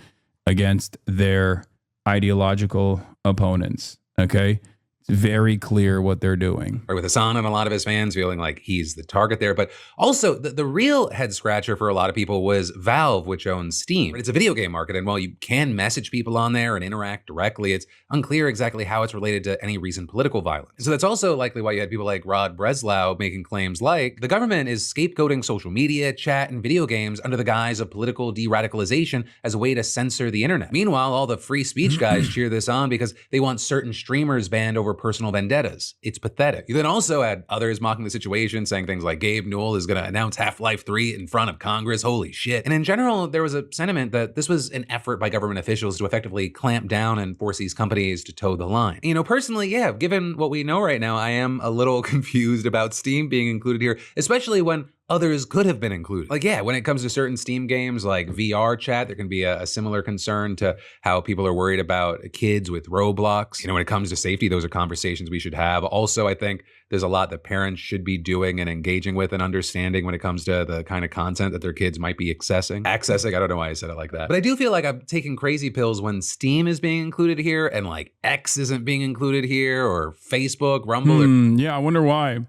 against their ideological opponents, okay? It's very clear what they're doing. Right, with HASAN and a lot of his fans feeling like he's the target there. But also, the real head scratcher for a lot of people was Valve, which owns Steam. It's a video game market, and while you can message people on there and interact directly, it's unclear exactly how it's related to any recent political violence. And so that's also likely why you had people like Rod Breslau making claims like the government is scapegoating social media, chat, and video games under the guise of political de-radicalization as a way to censor the internet. Meanwhile, all the free speech guys cheer this on because they want certain streamers banned over personal vendettas. It's pathetic. You then also had others mocking the situation, saying things like Gabe Newell is going to announce Half-Life 3 in front of Congress. Holy shit. And in general, there was a sentiment that this was an effort by government officials to effectively clamp down and force these companies to toe the line. You know, personally, yeah, given what we know right now, I am a little confused about Steam being included here, especially when others could have been included. Like, yeah, when it comes to certain Steam games like VR chat, there can be a similar concern to how people are worried about kids with Roblox. You know, when it comes to safety, those are conversations we should have. Also, I think there's a lot that parents should be doing and engaging with and understanding when it comes to the kind of content that their kids might be accessing. I don't know why I said it like that. But I do feel like I'm taking crazy pills when Steam is being included here and like X isn't being included here, or Facebook, Rumble. Yeah, I wonder why.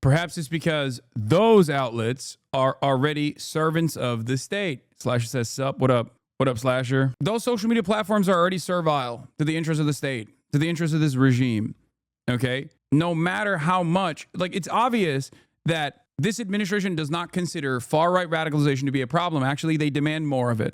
Perhaps it's because those outlets are already servants of the state. Slasher says, sup, what up? What up, Slasher? Those social media platforms are already servile to the interests of the state, to the interests of this regime, okay? No matter how much, like, it's obvious that this administration does not consider far-right radicalization to be a problem. Actually, they demand more of it,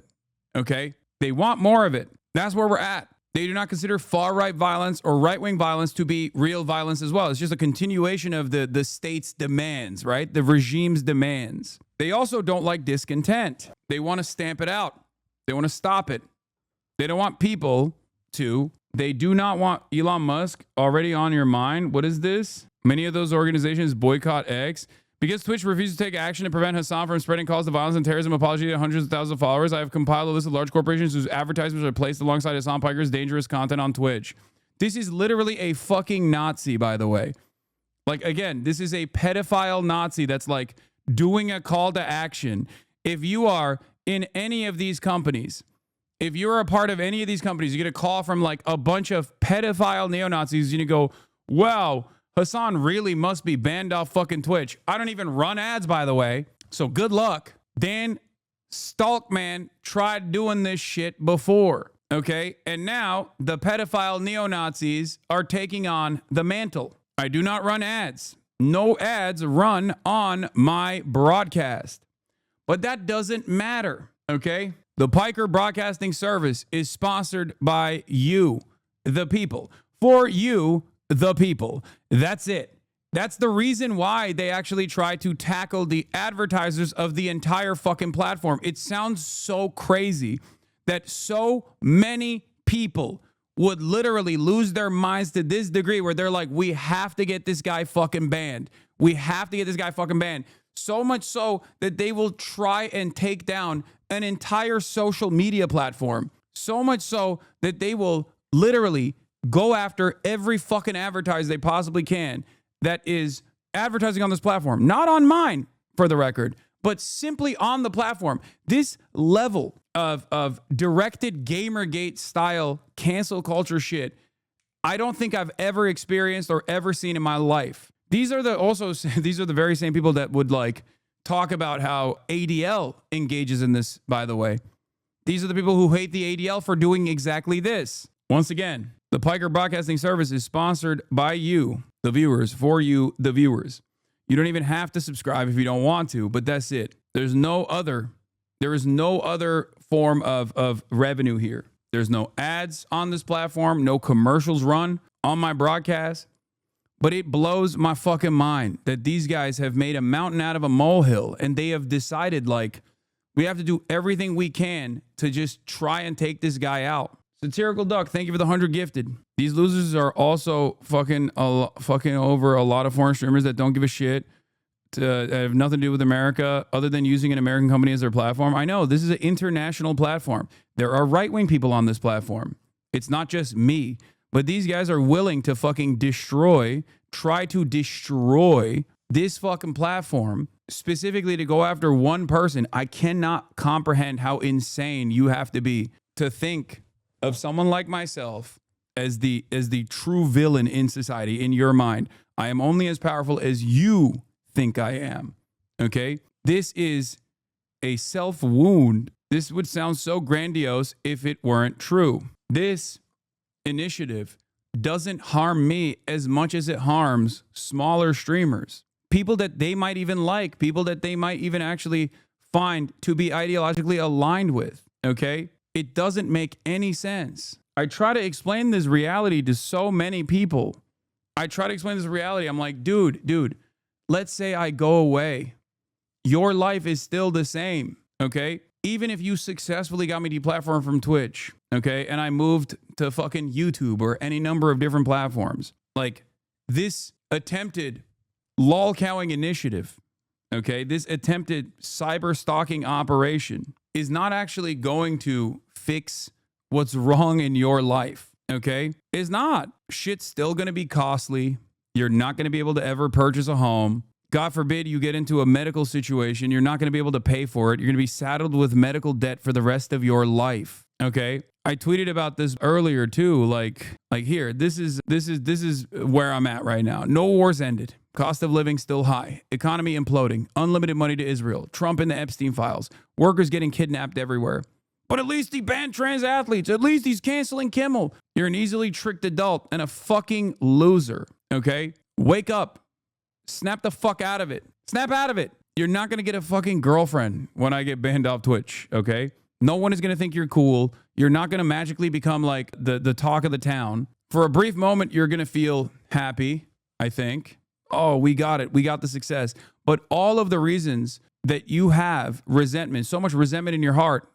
okay? They want more of it. That's where we're at. They do not consider far-right violence or right-wing violence to be real violence as well. It's just a continuation of the state's demands, right? The regime's demands. They also don't like discontent. They want to stamp it out. They want to stop it. They don't want people to. They do not want Elon Musk already on your mind. What is this? Many of those organizations boycott X. Because Twitch refuses to take action to prevent Hassan from spreading calls to violence and terrorism apology to hundreds of thousands of followers, I have compiled a list of large corporations whose advertisements are placed alongside Hassan Piker's dangerous content on Twitch. This is literally a fucking Nazi, by the way. Like, again, this is a pedophile Nazi that's like doing a call to action. If you are in any of these companies, if you're a part of any of these companies, you get a call from like a bunch of pedophile neo-Nazis and you go, wow, Hassan really must be banned off fucking Twitch. I don't even run ads, by the way. So good luck. Dan Stalkman tried doing this shit before. Okay. And now the pedophile neo-Nazis are taking on the mantle. I do not run ads. No ads run on my broadcast. But that doesn't matter. Okay. The Piker Broadcasting Service is sponsored by you, the people. For you, the people. That's it. That's the reason why they actually try to tackle the advertisers of the entire fucking platform. It sounds so crazy that so many people would literally lose their minds to this degree where they're like, we have to get this guy fucking banned. We have to get this guy fucking banned. So much so that they will try and take down an entire social media platform. So much so that they will literally go after every fucking advertiser they possibly can that is advertising on this platform. Not on mine, for the record, but simply on the platform. This level of directed Gamergate style cancel culture shit, I don't think I've ever experienced or ever seen in my life. These are the very same people that would like talk about how ADL engages in this, by the way. These are the people who hate the ADL for doing exactly this. Once again, the Piker Broadcasting Service is sponsored by you, the viewers, for you, the viewers. You don't even have to subscribe if you don't want to, but that's it. There is no other form of revenue here. There's no ads on this platform, no commercials run on my broadcast. But it blows my fucking mind that these guys have made a mountain out of a molehill and they have decided like we have to do everything we can to just try and take this guy out. Satirical Duck, thank you for the 100 gifted. These losers are also fucking over a lot of foreign streamers that don't give a shit, that have nothing to do with America other than using an American company as their platform. I know this is an international platform. There are right-wing people on this platform. It's not just me, but these guys are willing to fucking try to destroy this fucking platform specifically to go after one person. I cannot comprehend how insane you have to be to think of someone like myself as the true villain in society. In your mind, I am only as powerful as you think I am. Okay? This is a self-wound. This would sound so grandiose if it weren't true. This initiative doesn't harm me as much as it harms smaller streamers. People that they might even like, people that they might even actually find to be ideologically aligned with. Okay? It doesn't make any sense. I try to explain this reality to so many people. I'm like, dude, let's say I go away. Your life is still the same, okay? Even if you successfully got me deplatformed from Twitch, okay, and I moved to fucking YouTube or any number of different platforms, like this attempted lolcowing initiative, okay, this attempted cyber stalking operation is not actually going to fix what's wrong in your life, okay? It's not. Shit's still going to be costly. You're not going to be able to ever purchase a home. God forbid you get into a medical situation. You're not going to be able to pay for it. You're going to be saddled with medical debt for the rest of your life, okay? I tweeted about this earlier too, like here, this is where I'm at right now. No wars ended. Cost of living still high. Economy imploding. Unlimited money to Israel. Trump in the Epstein files. Workers getting kidnapped everywhere. But at least he banned trans athletes. At least he's canceling Kimmel. You're an easily tricked adult and a fucking loser, okay? Wake up. Snap the fuck out of it. Snap out of it. You're not going to get a fucking girlfriend when I get banned off Twitch, okay? No one is going to think you're cool. You're not going to magically become like the talk of the town. For a brief moment, you're going to feel happy, I think. oh, we got it. We got the success. But all of the reasons that you have resentment, so much resentment in your heart,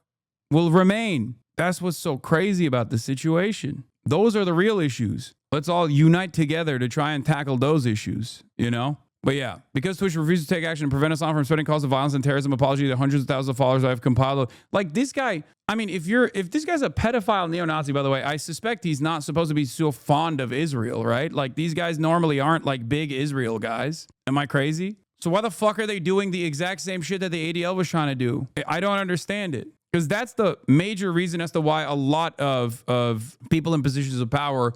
will remain. That's what's so crazy about the situation. Those are the real issues. Let's all unite together to try and tackle those issues, you know? But yeah, because Twitch refuses to take action to prevent us from spreading calls of violence and terrorism, apology to the hundreds of thousands of followers I've compiled. Like this guy, I mean, if this guy's a pedophile neo-Nazi, by the way, I suspect he's not supposed to be so fond of Israel, right? Like these guys normally aren't like big Israel guys. Am I crazy? So why the fuck are they doing the exact same shit that the ADL was trying to do? I don't understand it. Because that's the major reason as to why a lot of people in positions of power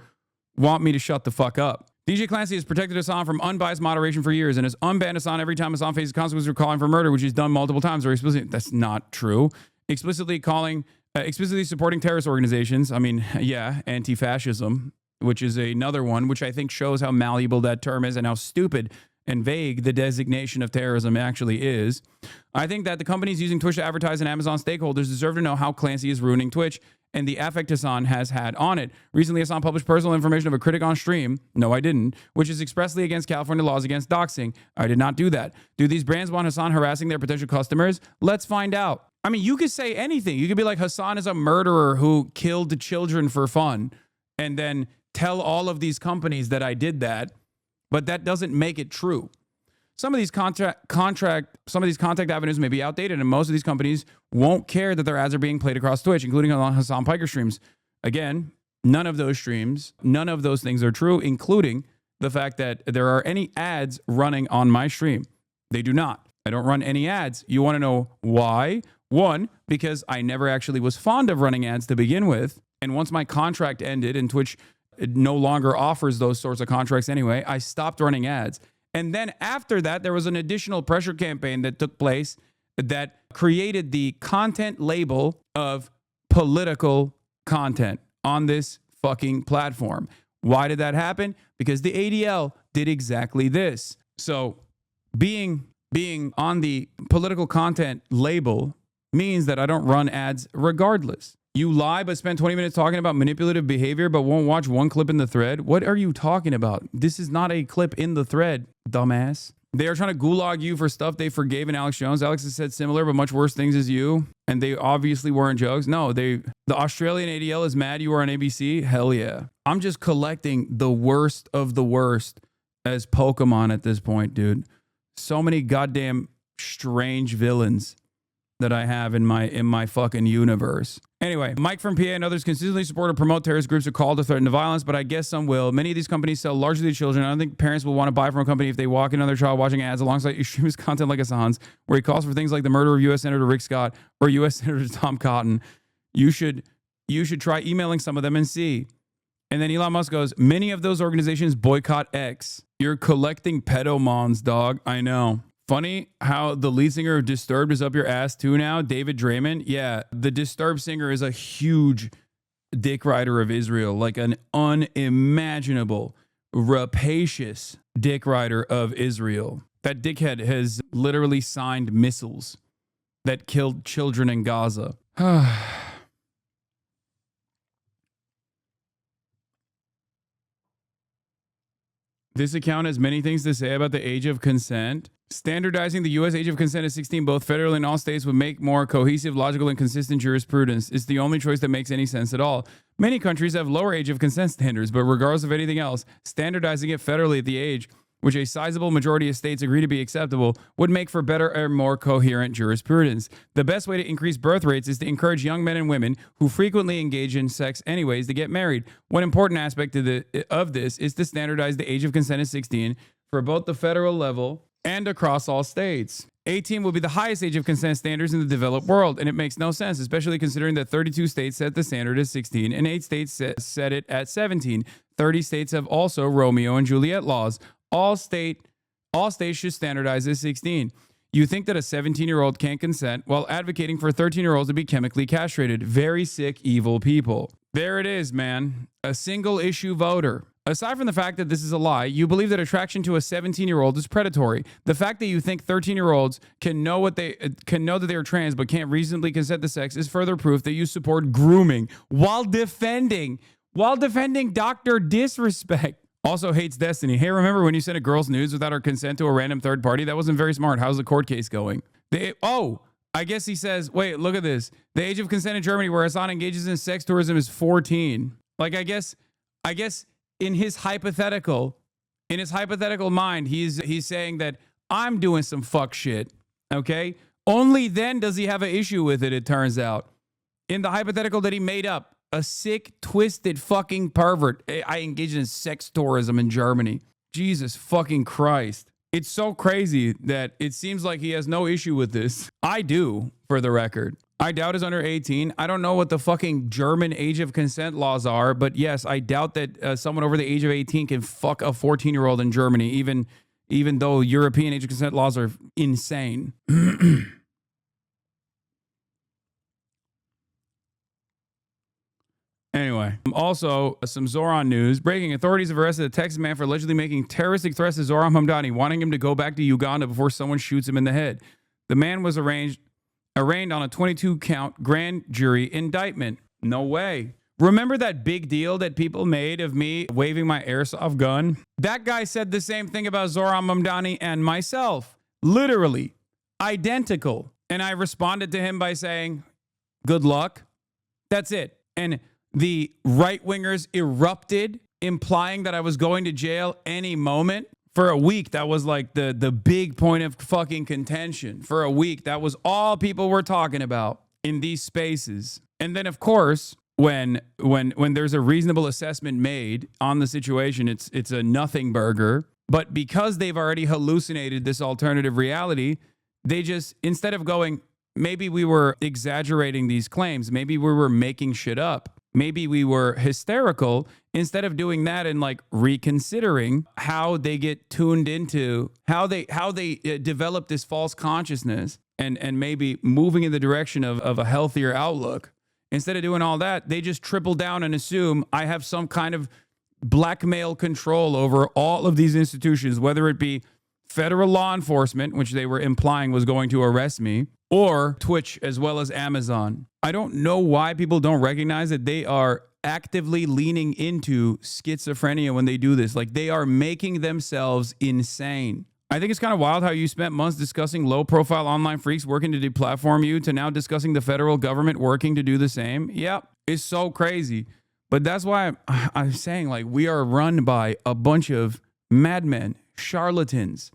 want me to shut the fuck up. DJ Clancy has protected Hassan from unbiased moderation for years and has unbanned Hassan every time Hassan faces consequences for calling for murder, which he's done multiple times. Or explicitly, that's not true. Explicitly supporting terrorist organizations. I mean, yeah, anti-fascism, which is another one, which I think shows how malleable that term is and how stupid and vague the designation of terrorism actually is. I think that the companies using Twitch to advertise and Amazon stakeholders deserve to know how Clancy is ruining Twitch and the affect Hassan has had on it. Recently, Hassan published personal information of a critic on stream. No, I didn't. Which is expressly against California laws against doxing. I did not do that. Do these brands want Hassan harassing their potential customers? Let's find out. I mean, you could say anything. You could be like, Hassan is a murderer who killed children for fun, and then tell all of these companies that I did that, but that doesn't make it true. Some of these contact avenues may be outdated, and most of these companies won't care that their ads are being played across Twitch, including on Hassan Piker streams. Again, none of those streams, none of those things are true, including the fact that there are any ads running on my stream. They do not. I don't run any ads. You want to know why? One, because I never actually was fond of running ads to begin with, and once my contract ended and Twitch no longer offers those sorts of contracts anyway, I stopped running ads. And then after that, there was an additional pressure campaign that took place that created the content label of political content on this fucking platform. Why did that happen? Because the ADL did exactly this. So being on the political content label means that I don't run ads regardless. You lie but spend 20 minutes talking about manipulative behavior but won't watch one clip in the thread? What are you talking about? This is not a clip in the thread, dumbass. They are trying to gulag you for stuff they forgave in Alex Jones. Alex has said similar but much worse things as you, and they obviously weren't jokes. No, the Australian ADL is mad you were on ABC? Hell yeah. I'm just collecting the worst of the worst as Pokemon at this point, dude. So many goddamn strange villains that I have in my fucking universe. Anyway, Mike from PA and others consistently support or promote terrorist groups who call to threaten to violence, but I guess some will. Many of these companies sell largely to children. I don't think parents will want to buy from a company if they walk in on their child watching ads alongside extremist content like Hassan's, where he calls for things like the murder of U.S. Senator Rick Scott or U.S. Senator Tom Cotton. You should try emailing some of them and see. And then Elon Musk goes, many of those organizations boycott X. You're collecting pedomons, dog. I know. Funny how the lead singer of Disturbed is up your ass too now, David Draymond. Yeah, the Disturbed singer is a huge dick rider of Israel, like an unimaginable, rapacious dick rider of Israel. That dickhead has literally signed missiles that killed children in Gaza. This account has many things to say about the age of consent. Standardizing the U.S. age of consent at 16, both federally and all states, would make more cohesive, logical, and consistent jurisprudence. It's the only choice that makes any sense at all. Many countries have lower age of consent standards, but regardless of anything else, standardizing it federally at the age which a sizable majority of states agree to be acceptable would make for better and more coherent jurisprudence. The best way to increase birth rates is to encourage young men and women who frequently engage in sex anyways to get married. One important aspect of this is to standardize the age of consent at 16 for both the federal level and across all states. 18 will be the highest age of consent standards in the developed world, and it makes no sense, especially considering that 32 states set the standard at 16 and 8 states set it at 17. 30 states have also Romeo and Juliet laws. All states should standardize at 16. You think that a 17-year-old can't consent while advocating for 13-year-olds to be chemically castrated. Very sick, evil people. There it is, man. A single issue voter. Aside from the fact that this is a lie, you believe that attraction to a 17-year-old is predatory. The fact that you think 13-year-olds can know that they are trans but can't reasonably consent to sex is further proof that you support grooming while defending Dr. Disrespect. Also hates Destiny. Hey, remember when you sent a girl's nudes without her consent to a random third party? That wasn't very smart. How's the court case going? I guess he says, wait, look at this. The age of consent in Germany where Hassan engages in sex tourism is 14. Like, I guess in his hypothetical mind, he's saying that I'm doing some fuck shit. Okay? Only then does he have an issue with it, it turns out. In the hypothetical that he made up, a sick, twisted fucking pervert. I engage in sex tourism in Germany. Jesus fucking Christ. It's so crazy that it seems like he has no issue with this. I do, for the record. I doubt he's under 18. I don't know what the fucking German age of consent laws are, but yes, I doubt that someone over the age of 18 can fuck a 14-year-old in Germany, even though European age of consent laws are insane. Anyway, also some Zoran news. Breaking: authorities have arrested a Texas man for allegedly making terroristic threats to Zoran Hamdani, wanting him to go back to Uganda before someone shoots him in the head. The man was arraigned on a 22-count grand jury indictment. No way. Remember that big deal that people made of me waving my airsoft gun? That guy said the same thing about Zoran Hamdani and myself. Literally. Identical. And I responded to him by saying, good luck. That's it. And the right-wingers erupted, implying that I was going to jail any moment. For a week, that was like the big point of fucking contention. For a week, that was all people were talking about in these spaces. And then, of course, when there's a reasonable assessment made on the situation, it's a nothing burger. But because they've already hallucinated this alternative reality, they just, instead of going, maybe we were exaggerating these claims, maybe we were making shit up, maybe we were hysterical, instead of doing that and like reconsidering how they get tuned into, how they develop this false consciousness and maybe moving in the direction of a healthier outlook. Instead of doing all that, they just triple down and assume I have some kind of blackmail control over all of these institutions, whether it be federal law enforcement, which they were implying was going to arrest me, or Twitch as well as Amazon. I don't know why people don't recognize that they are actively leaning into schizophrenia when they do this. Like, they are making themselves insane. I think it's kind of wild how you spent months discussing low-profile online freaks working to deplatform you to now discussing the federal government working to do the same. Yep, it's so crazy. But that's why I'm saying, like, we are run by a bunch of madmen, charlatans,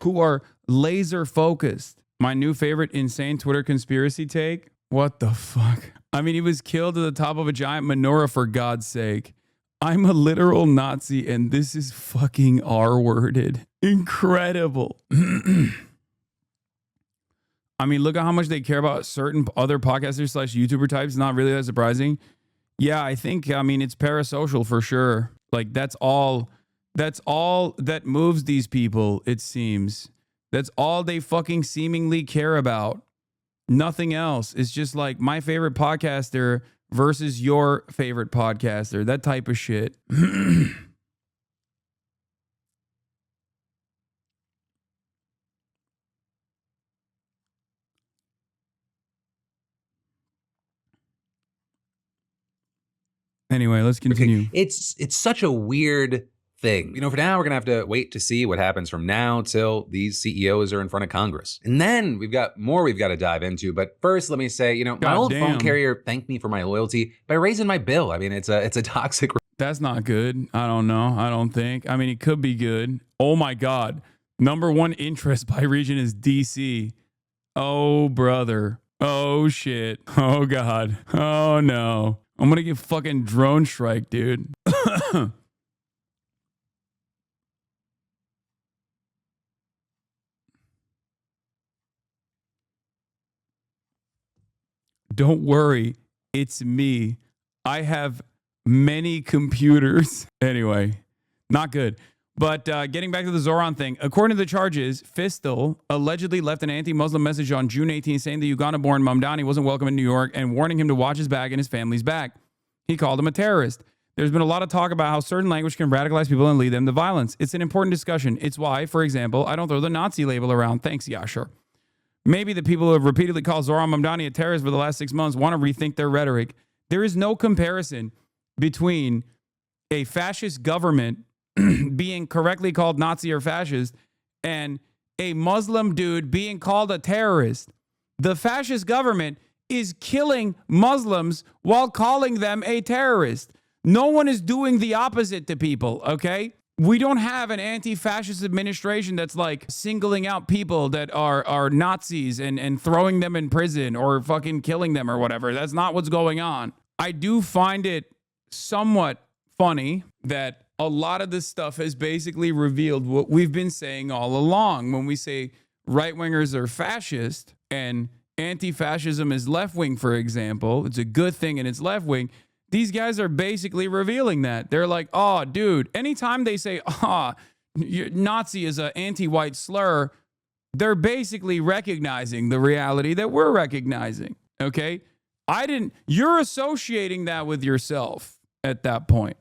who are laser-focused. My new favorite insane Twitter conspiracy take? What the fuck? I mean, he was killed at the top of a giant menorah, for God's sake. I'm a literal Nazi, and this is fucking R-worded. Incredible. I mean, look at how much they care about certain other podcasters / YouTuber types. Not really that surprising. Yeah, I think, it's parasocial for sure. Like, that's all that moves these people, it seems. That's all they fucking seemingly care about. Nothing else. It's just like my favorite podcaster versus your favorite podcaster. That type of shit. Anyway, let's continue. Okay. It's such a weird thing. For now, we're going to have to wait to see what happens from now till these CEOs are in front of Congress. And then we've got to dive into. But first, let me say, my old phone carrier thanked me for my loyalty by raising my bill. I mean, it's a toxic. That's not good. I don't know. I don't think. I mean, it could be good. Oh my God. Number one interest by region is DC. Oh, brother. Oh, shit. Oh, God. Oh, no. I'm going to get fucking drone strike, dude. Don't worry, it's me. I have many computers. Anyway, not good. But getting back to the Zoran thing, according to the charges, Fistel allegedly left an anti-Muslim message on June 18 saying the Uganda-born Mamdani wasn't welcome in New York and warning him to watch his back and his family's back. He called him a terrorist. There's been a lot of talk about how certain language can radicalize people and lead them to violence. It's an important discussion. It's why, for example, I don't throw the Nazi label around. Thanks, yeah, sure. Maybe the people who have repeatedly called Zoran Mamdani a terrorist for the last 6 months want to rethink their rhetoric. There is no comparison between a fascist government being correctly called Nazi or fascist and a Muslim dude being called a terrorist. The fascist government is killing Muslims while calling them a terrorist. No one is doing the opposite to people, okay? We don't have an anti-fascist administration that's like singling out people that are Nazis and throwing them in prison or fucking killing them or whatever. That's not what's going on. I do find it somewhat funny that a lot of this stuff has basically revealed what we've been saying all along. When we say right-wingers are fascist and anti-fascism is left-wing, for example, it's a good thing and it's left-wing. These guys are basically revealing that. They're like, oh, dude, anytime they say, Nazi is an anti-white slur, they're basically recognizing the reality that we're recognizing, okay? You're associating that with yourself at that point,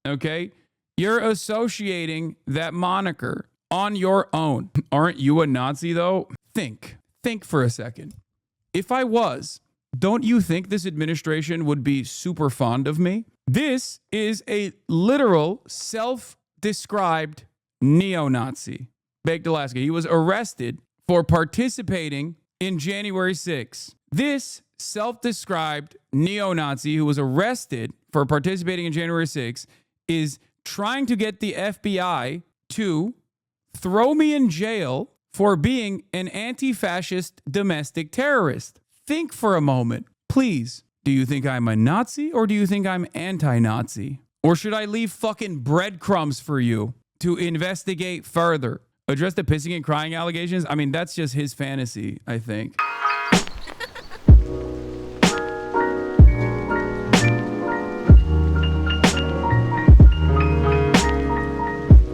okay? You're associating that moniker on your own. Aren't you a Nazi, though? Think for a second. If I was, don't you think this administration would be super fond of me? This is a literal self-described neo-Nazi. Baked Alaska. He was arrested for participating in January 6th. This self-described neo-Nazi who was arrested for participating in January 6th is trying to get the FBI to throw me in jail for being an anti-fascist domestic terrorist. Think for a moment, please. Do you think I'm a Nazi or do you think I'm anti-Nazi? Or should I leave fucking breadcrumbs for you to investigate further? Address the pissing and crying allegations? I mean, that's just his fantasy, I think.